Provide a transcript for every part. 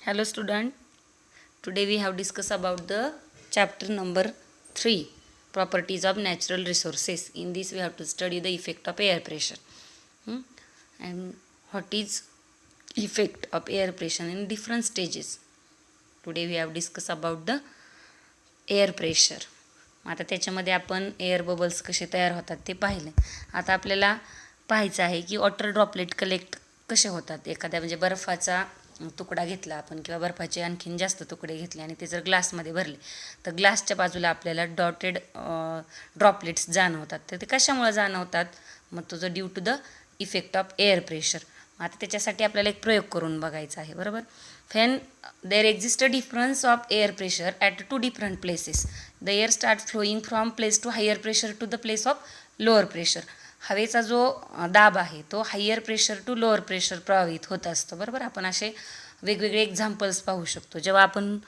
Hello student, today we have discussed about the chapter number 3, properties of natural resources. In this we have to study the effect of air pressure. And what is effect of air pressure in different stages. Today we have discussed about the air pressure. आता त्याच्यामध्ये आपण air bubbles कसे तयार होतात ते पाहिले. आता आपल्याला पाहायचं आहे की वॉटर ड्रॉपलेट कलेक्ट कसे होतात. एखाद्या म्हणजे बर्फाचा तुकडा घेतला आपण किंवा बर्फाचे आणखीन जास्त तुकडे घेतले आणि ते जर ग्लासमध्ये भरले तर ग्लासच्या बाजूला आपल्याला डॉटेड ड्रॉपलेट्स जाणवतात. तर ते कशामुळे जाणवतात? मग तो जो due to the effect of air pressure. आता त्याच्यासाठी आपल्याला एक प्रयोग करून बघायचा आहे, बरोबर. When there exists a difference of air pressure at two different places, the air starts flowing from place to higher pressure to the place of lower pressure. हवेचा जो दाब आहे तो higher pressure to lower pressure प्रवाहित होत असतो, बरोबर. आपण असे वेगवेगळे एक्झाम्पल्स पाहू शकतो. जेव्हा आपण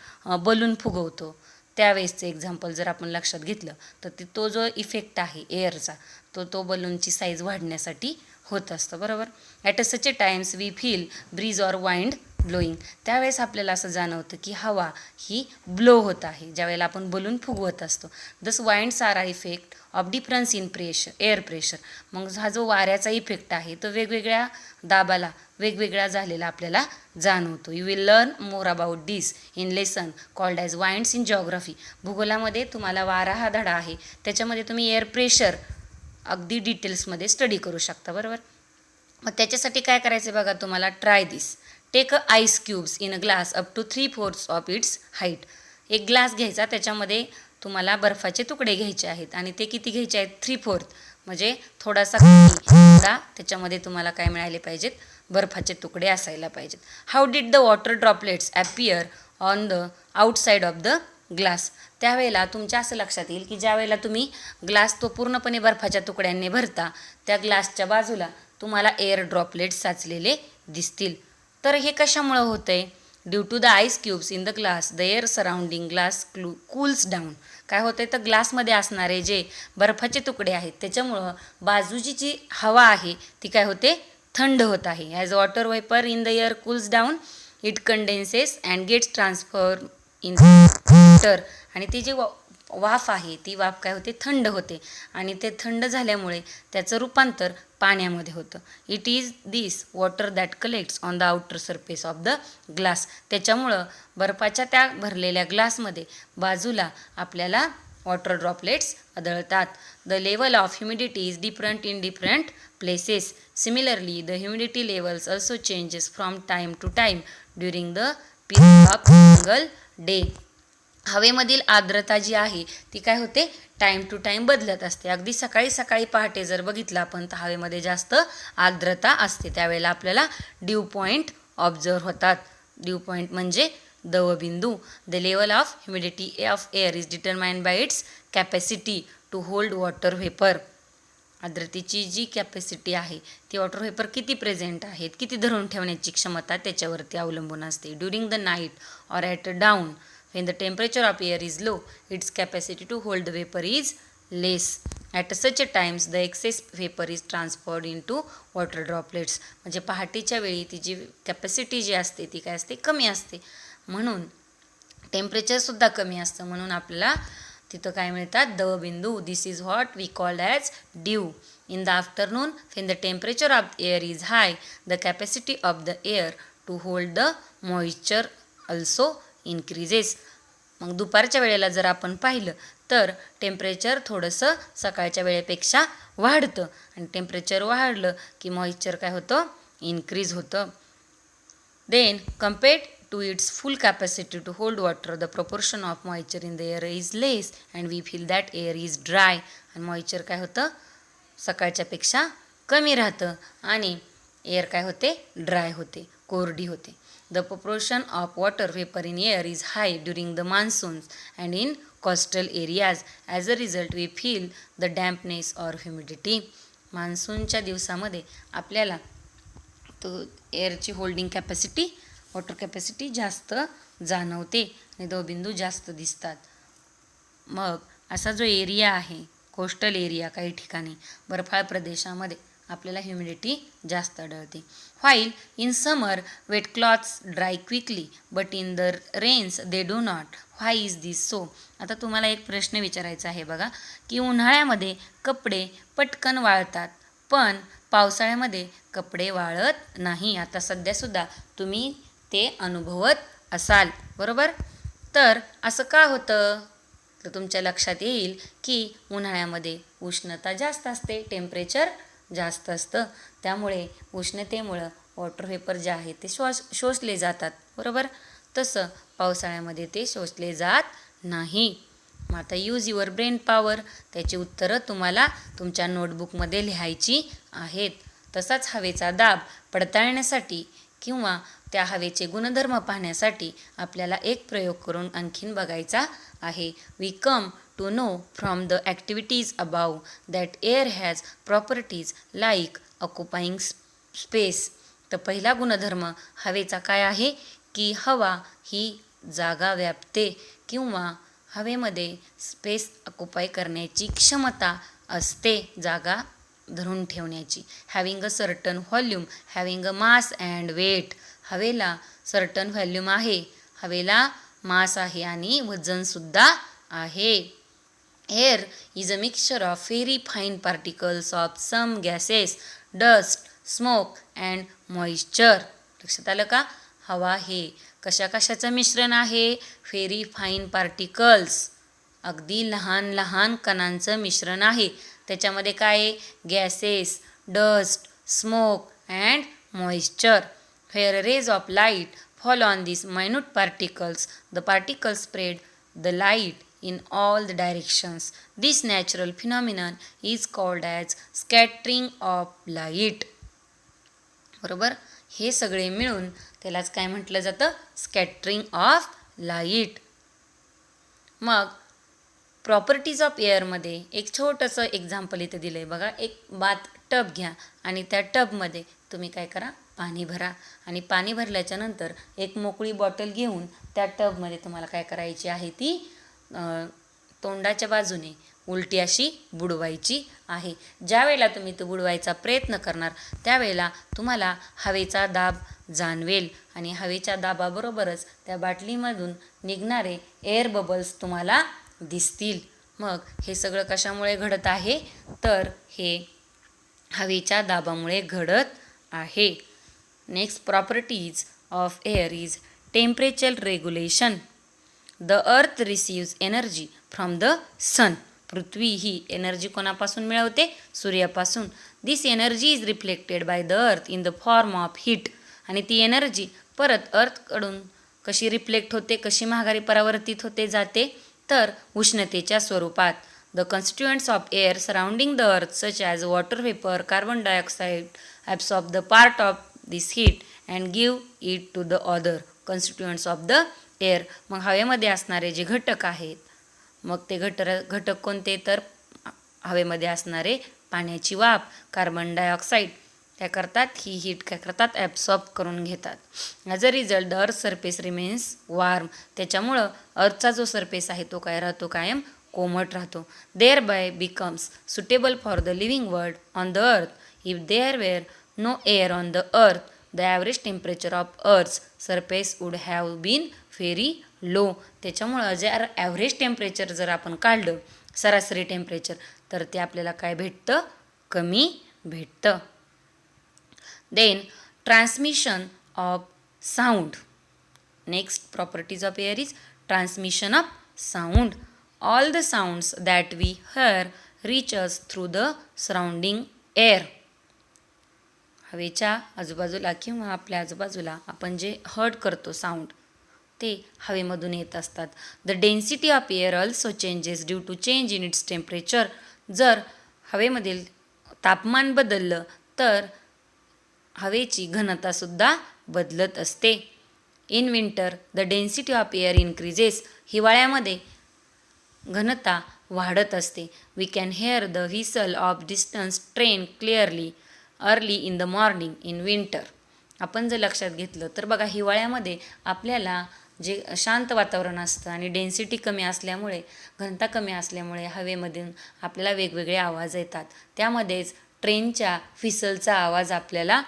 बलून फुगवतो त्यावेळेसचं एक्झाम्पल जर आपण लक्षात घेतलं तर तो जो इफेक्ट आहे एअरचा तो बलूनची साईज वाढण्यासाठी होत असतं, बरोबर. At such a times we feel breeze or wind blowing. त्यावेळेस आपल्याला असं जाणवतं की हवा ही ब्लो होत आहे ज्यावेळेला आपण बलून फुगवत असतो. Thus winds are effect of difference in pressure air pressure. मग हा जो वाऱ्याचा इफेक्ट आहे तो वेगवेगळ्या दाबाला वेगवेगळा झालेला आपल्याला जाणवतो. You will learn more about this in lesson called as winds in geography. भूगोलामध्ये तुम्हाला वारा हा धडा आहे, त्याच्यामध्ये तुम्ही एअर प्रेशर अगदी डिटेल्समध्ये स्टडी करू शकता, बरोबर. मग त्याच्यासाठी काय करायचं बघा तुम्हाला. Try this. Take a ice cubes in a glass up to 3/4 of its height. एक ग्लास घ्यायचा, त्याच्यामध्ये तुम्हाला बर्फाचे तुकडे घ्यायचे आहेत आणि ते किती घ्यायचे आहेत? 3/4, म्हणजे थोडासा त्याच्यामध्ये तुम्हाला काय मिळाले पाहिजेत? बर्फाचे तुकडे असायला पाहिजेत. How did the water droplets appear on the outside of the glass. त्यावेळेला तुमच्या असं लक्षात येईल की ज्या वेळेला तुम्ही ग्लास तो पूर्णपणे बर्फाच्या तुकड्यांनी भरता त्या ग्लासच्या बाजूला तुम्हाला एअर ड्रॉपलेट्स साचलेले दिसतील. तर हे कशामुळं होतं आहे? Due to the ice cubes in the glass the air surrounding glass cools down. काय होतं आहे तर ग्लासमध्ये असणारे जे बर्फाचे तुकडे आहेत त्याच्यामुळं बाजूची जी हवा आहे ती काय होते? थंड होत आहे. As water vapour in the air cools down it condenses and gets transfer in water. आणि ती जी वाफ आहे ती वाफ काय होते? थंड होते आणि ते थंड झाल्यामुळे त्याचं रूपांतर पाण्यामध्ये होतं. It is this water that collects on the outer surface of the glass. त्याच्यामुळं बर्फाच्या त्या भरलेल्या ग्लासमध्ये बाजूला आपल्याला वॉटर ड्रॉपलेट्स आढळतात. The level of humidity is different in different places. Similarly the humidity levels also changes from time to time during the period of single day. हवेमधील आर्द्रता जी आहे ती काय होते? टाईम टू टाईम बदलत असते. अगदी सकाळी सकाळी पहाटे जर बघितलं आपण तर हवेमध्ये जास्त आर्द्रता असते. त्यावेळेला आपल्याला ड्यू पॉईंट ऑब्झर्व होतात. ड्यू पॉईंट म्हणजे दवबिंदू. The level of humidity of air is determined by its capacity to hold water vapour. आर्द्रतेची जी कॅपॅसिटी आहे ती वॉटर व्हेपर किती प्रेझेंट आहेत, किती धरून ठेवण्याची क्षमता त्याच्यावरती अवलंबून असते. During the night or at down when the temperature of air is low, its capacity to hold the vapor is less. At such a times the excess vapor is transferred into water droplets. म्हणजे पहाटेच्या वेळी ती जी capacity जी असते ती काय असते? कमी असते. म्हणून टेम्परेचरसुद्धा कमी असतं, म्हणून आपल्याला तिथं काय मिळतात? दवबिंदू. This is what we called as dew. In the afternoon when the temperature of air is high, the capacity of the air to hold the moisture also increases. मग दुपारच्या वेळेला जर आपण पाहिलं तर टेम्परेचर थोडंसं सकाळच्या वेळेपेक्षा वाढतं आणि टेम्परेचर वाढलं की मॉइश्चर काय होतं? इन्क्रीज होतं. Then compared to its full capacity to hold water the proportion of moisture in the air is less and we feel that air is dry. आणि मॉइश्चर काय होतं? सकाळच्यापेक्षा कमी राहतं आणि एअर काय होते? ड्राय होते, कोरडी होते. The proportion of water vapor in air is high during the monsoons and in coastal areas. As a result, we feel the dampness or humidity. मान्सूनच्या दिवसामध्ये आपल्याला तो एअरची होल्डिंग कॅपॅसिटी, वॉटर कॅपॅसिटी जास्त जाणवते आणि दवबिंदू जास्त दिसतात. मग असा जो एरिया आहे कोस्टल एरिया काही ठिकाणी बर्फाळ प्रदेशामध्ये आपल्याला ह्युमिडिटी जास्त आढळते. While in summer wet clothes dry quickly but in the rains they do not. Why is this so? आता तुम्हाला एक प्रश्न विचारायचा आहे बघा, की उन्हाळ्यामध्ये कपडे पटकन वाळतात पण पावसाळ्यामध्ये कपडे वाळत नाही. आता सध्यासुद्धा तुम्ही ते अनुभवत असाल, बरोबर? तर असं का होतं? तर तुमच्या लक्षात येईल की उन्हाळ्यामध्ये उष्णता जास्त असते, टेम्परेचर जास्त असतं, त्यामुळे उष्णतेमुळं वॉटर व्हेपर जे आहे ते शोषले जातात, बरोबर? तसं पावसाळ्यामध्ये ते शोषले जात नाही. मग आता यूज युअर ब्रेन पॉवर, त्याची उत्तरं तुम्हाला तुमच्या नोटबुकमध्ये लिहायची आहेत. तसाच हवेचा दाब पडताळण्यासाठी किंवा त्या हवेचे गुणधर्म पाहण्यासाठी आपल्याला एक प्रयोग करून आणखीन बघायचा आहे. We come to know from the activities above that air has properties like occupying space. तर पहिला गुणधर्म हवेचा काय आहे की हवा ही जागा व्यापते किंवा हवेमध्ये स्पेस ऑक्युपाय करण्याची क्षमता असते, जागा धरून ठेवण्याची. Having a certain volume, having a mass and weight. हवेला सर्टन व्हॉल्यूम आहे, हवेला मास आहे आणि वजनसुद्धा आहे. Air is a mixture of very fine particles of some gases, dust, smoke and moisture. लक्षात आलं का? हवा हे कशा कशाचं मिश्रण आहे? व्हेरी फाईन पार्टिकल्स, अगदी लहान लहान कणांचं मिश्रण आहे. त्याच्यामध्ये काय आहे? Gases, dust, smoke and moisture. Where rays of light fall on these minute particles, the particles spread the light in all the directions. This natural phenomenon is called as scattering of light. बरोबर? हे सगळे मिळून त्यालाच काय म्हटलं जातं? Scattering of light. मग properties of एअरमध्ये एक छोटंसं एक्झाम्पल इथं दिलं आहे बघा. एक बाथ टब घ्या आणि त्या टबमध्ये तुम्ही काय करा? पाणी भरा आणि पाणी भरल्याच्या नंतर एक मोकळी बॉटल घेऊन त्या टबमध्ये तुम्हाला काय करायची आहे? ती तोंडाच्या बाजूने उलटी अशी बुडवायची आहे. ज्या वेळेला तुम्ही तो बुडवायचा प्रयत्न करणार त्यावेळेला तुम्हाला हवेचा दाब जाणवेल आणि हवेच्या दाबाबरोबरच त्या बाटलीमधून निघणारे एअर बबल्स तुम्हाला दिसतील. मग हे सगळं कशामुळे घडत आहे? तर हे हवेच्या दाबामुळे घडत आहे. Next properties of air is temperature regulation. The earth receives energy from the sun. पृथ्वी ही एनर्जी कोणापासून मिळवते? सूर्यापासून. This energy is reflected by the earth in the form of heat. आणि ती एनर्जी परत अर्थकडून कशी रिफ्लेक्ट होते, कशी माघारी परावर्तित होते जाते? तर उष्णतेच्या स्वरूपात. The constituents of air surrounding the earth such as water vapour, carbon dioxide absorb the part of this heat and give it to the other constituents of the air. मग हवेमध्ये असणारे जे घटक आहेत, मग ते घटक कोणते? तर हवेमध्ये असणारे पाण्याची वाफ, कार्बन डायऑक्साईड काय करतात? ही हीट काय करतात? ॲब्सॉर्ब करून घेतात. As a result the earth surface remains warm. त्याच्यामुळं अर्थचा जो सरफेस आहे तो काय राहतो? कायम कोमट राहतो. Thereby becomes suitable for the living world on the earth. If there were no air on the earth the average temperature of earth's surface would have been very low. त्याच्यामुळं जर average temperature जर आपण काढलं, सरासरी temperature, तर ते आपल्याला काय भेटतं? कमी भेटतं. Then transmission of sound. Next properties of air is transmission of sound. All the sounds that we hear reach us through the surrounding air. हवेच्या आजूबाजूला किंवा आपल्या आजूबाजूला आपण जे हर्ट करतो साऊंड, ते हवेमधून येत असतात. The density of air also changes due to change in its temperature. जर हवेमधील तापमान बदललं तर हवेची घनतासुद्धा बदलत असते. In winter the density of air increases. हिवाळ्यामध्ये घनता वाढत असते. We can hear the whistle of distance train clearly early in the morning in winter. आपण जर लक्षात घेतलं तर बघा, हिवाळ्यामध्ये आपल्याला जे शांत वातावरण असतं आणि डेन्सिटी कमी असल्यामुळे, घनता कमी असल्यामुळे हवेमधून आपल्याला वेगवेगळे आवाज येतात. त्यामध्येच ट्रेनच्या व्हिसलचा आवाज आपल्याला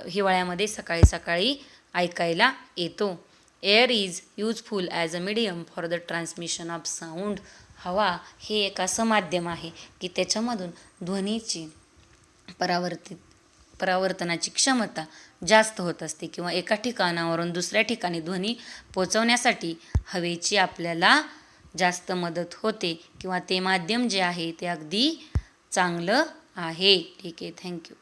हिवाळ्यामध्ये सकाळी सकाळी ऐकायला येतो. Air is useful as a medium for the transmission of sound. हवा हे एक असं माध्यम आहे की त्याच्यामधून ध्वनीची परावर्तनाची क्षमता जास्त होत असते किंवा एका ठिकाणावरून दुसऱ्या ठिकाणी ध्वनी पोचवण्यासाठी हवेची आपल्याला जास्त मदत होते किंवा ते माध्यम जे आहे ते अगदी चांगलं आहे. ठीक आहे, थँक्यू.